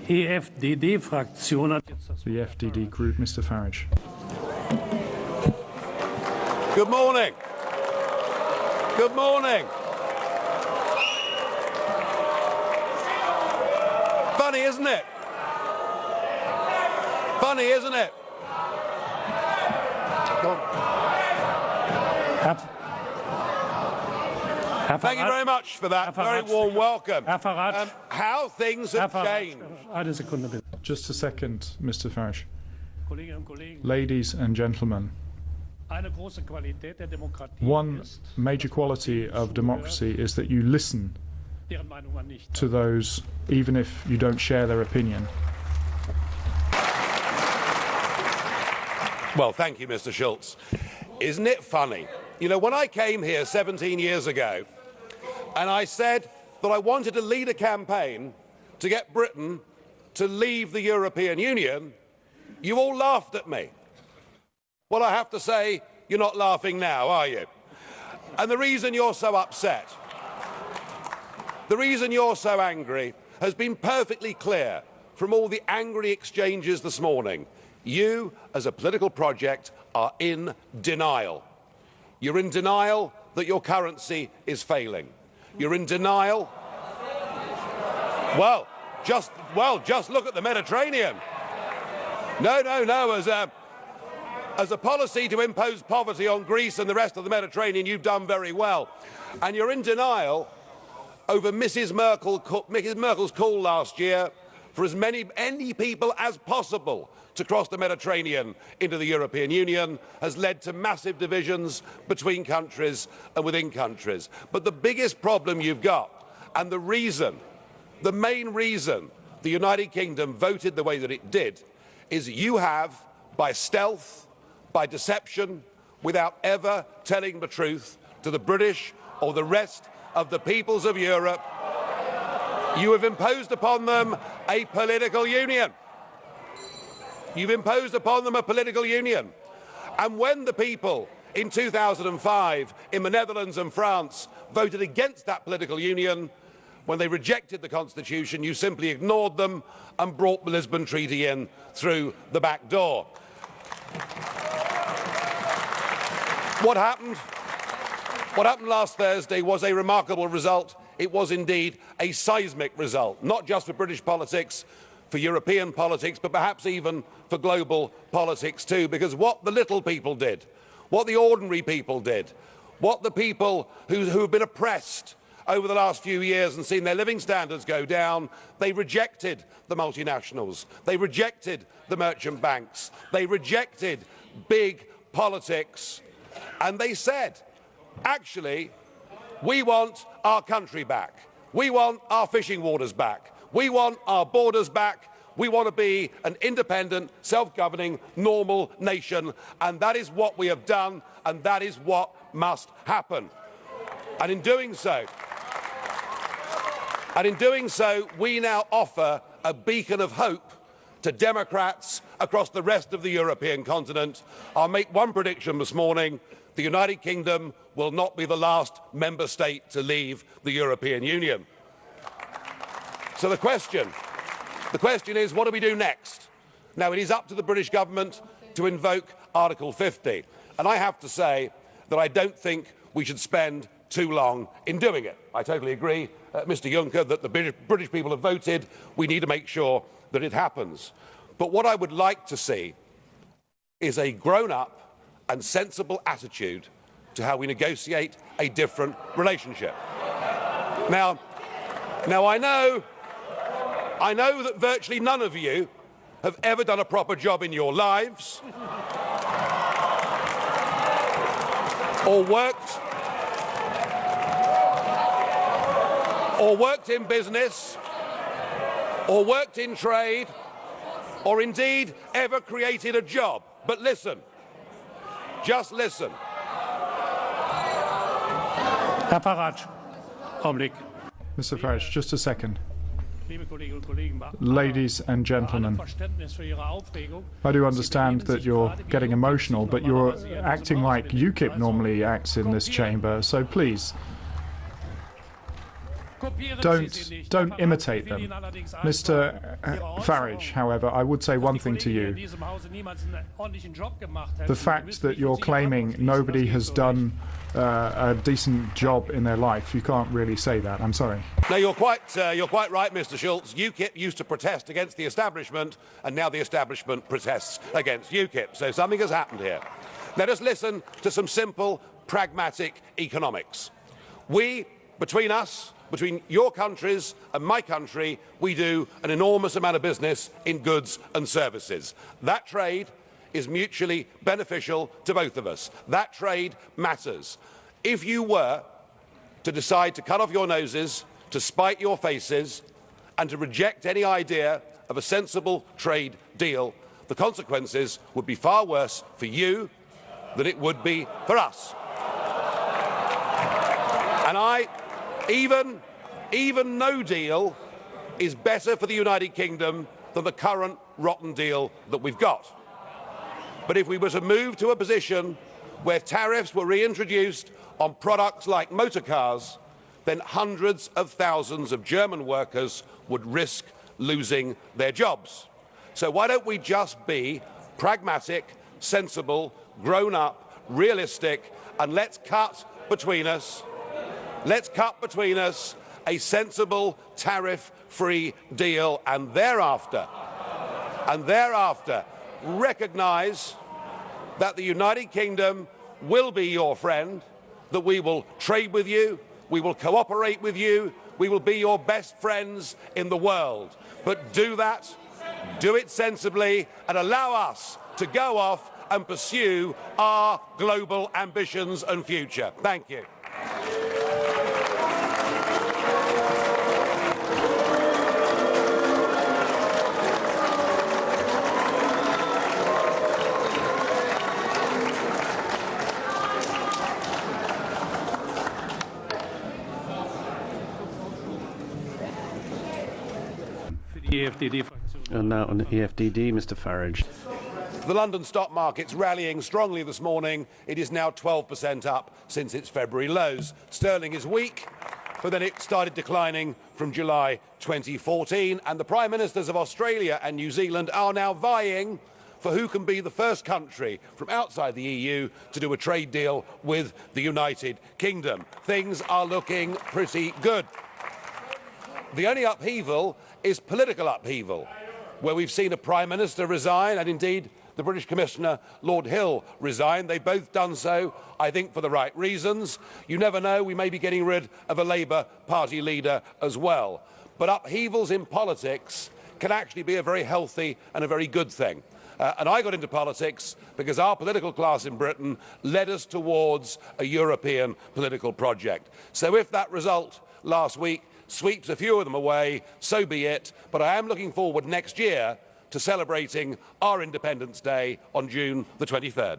EFDD-Fraktion hat jetzt das The FDD group, Mr. Farage. Good morning. Good morning. Funny, isn't it? Funny, isn't it? Go on. Thank you very much for that very warm welcome. Farage. How things have changed. Eine Sekunde bitte. Just a second, Mr. Farage. Kolleginnen und Kollegen, Ladies and gentlemen, eine große Qualität der Demokratie one ist, major quality of democracy is that you listen deren Meinung man nicht to those, even if you don't share their opinion. Well, thank you, Mr. Schulz. Isn't it funny? You know, when I came here 17 years ago, and I said that I wanted to lead a campaign to get Britain to leave the European Union, you all laughed at me. Well, I have to say, you're not laughing now, are you? And the reason you're so upset, the reason you're so angry, has been perfectly clear from all the angry exchanges this morning. You, as a political project, are in denial. You're in denial that your currency is failing. You're in denial. Well, just look at the Mediterranean. No. As a policy to impose poverty on Greece and the rest of the Mediterranean, you've done very well. And you're in denial over Mrs. Merkel's call last year for as many people as possible to cross the Mediterranean into the European Union has led to massive divisions between countries and within countries. But the biggest problem you've got, and the main reason the United Kingdom voted the way that it did, is you have, by stealth, by deception, without ever telling the truth to the British or the rest of the peoples of Europe, you have imposed upon them a political union. You've imposed upon them a political union. And when the people in 2005 in the Netherlands and France voted against that political union, when they rejected the Constitution, you simply ignored them and brought the Lisbon Treaty in through the back door. What happened last Thursday was a remarkable result. It was indeed a seismic result, not just for British politics, for European politics, but perhaps even for global politics too, because what the little people did, what the ordinary people did, what the people who have been oppressed over the last few years and seen their living standards go down, they rejected the multinationals, they rejected the merchant banks, they rejected big politics, and they said, actually, we want our country back, we want our fishing waters back, we want our borders back, we want to be an independent, self-governing, normal nation, and that is what we have done, and that is what must happen. And in doing so, we now offer a beacon of hope to Democrats across the rest of the European continent. I'll make one prediction this morning. The United Kingdom will not be the last member state to leave the European Union. So the question is, what do we do next? Now, it is up to the British government to invoke Article 50. And I have to say that I don't think we should spend too long in doing it. I totally agree, Mr. Juncker, that the British people have voted. We need to make sure that it happens. But what I would like to see is a grown-up and sensible attitude to how we negotiate a different relationship. Now I know that virtually none of you have ever done a proper job in your lives, or worked in business, or worked in trade, or indeed ever created a job. But listen, just listen. Herr Farage, Augenblick. Mr. Farage, just a second. Liebe Kolleginnen und Kollegen, Ladies and gentlemen, Verständnis für Ihre Aufregung. I do understand that you're getting emotional, but you're acting like UKIP normally acts in this chamber, so please. Don't imitate them. Mr. Farage, however, I would say one thing to you. The fact that you're claiming nobody has done a decent job in their life, you can't really say that. I'm sorry. No, you're quite right, Mr. Schulz. UKIP used to protest against the establishment, and now the establishment protests against UKIP. So something has happened here. Let us listen to some simple, pragmatic economics. We, between us, between your countries and my country, we do an enormous amount of business in goods and services. That trade is mutually beneficial to both of us. That trade matters. If you were to decide to cut off your noses, to spite your faces, and to reject any idea of a sensible trade deal, the consequences would be far worse for you than it would be for us. And even no deal is better for the United Kingdom than the current rotten deal that we've got. But if we were to move to a position where tariffs were reintroduced on products like motor cars, then hundreds of thousands of German workers would risk losing their jobs. So why don't we just be pragmatic, sensible, grown up, realistic, and let's cut between us a sensible tariff-free deal, and thereafter recognise that the United Kingdom will be your friend, that we will trade with you, we will cooperate with you, we will be your best friends in the world. But do that, do it sensibly, and allow us to go off and pursue our global ambitions and future. Thank you. And now on the EFDD, Mr. Farage. The London stock market's rallying strongly this morning. It is now 12% up since its February lows. Sterling is weak, but then it started declining from July 2014. And the Prime Ministers of Australia and New Zealand are now vying for who can be the first country from outside the EU to do a trade deal with the United Kingdom. Things are looking pretty good. The only upheaval is political upheaval, where we've seen a Prime Minister resign and indeed the British Commissioner, Lord Hill, resign. They've both done so, I think, for the right reasons. You never know, we may be getting rid of a Labour Party leader as well. But upheavals in politics can actually be a very healthy and a very good thing. And I got into politics because our political class in Britain led us towards a European political project. So if that result last week sweeps a few of them away, so be it. But I am looking forward next year to celebrating our Independence Day on June the 23rd.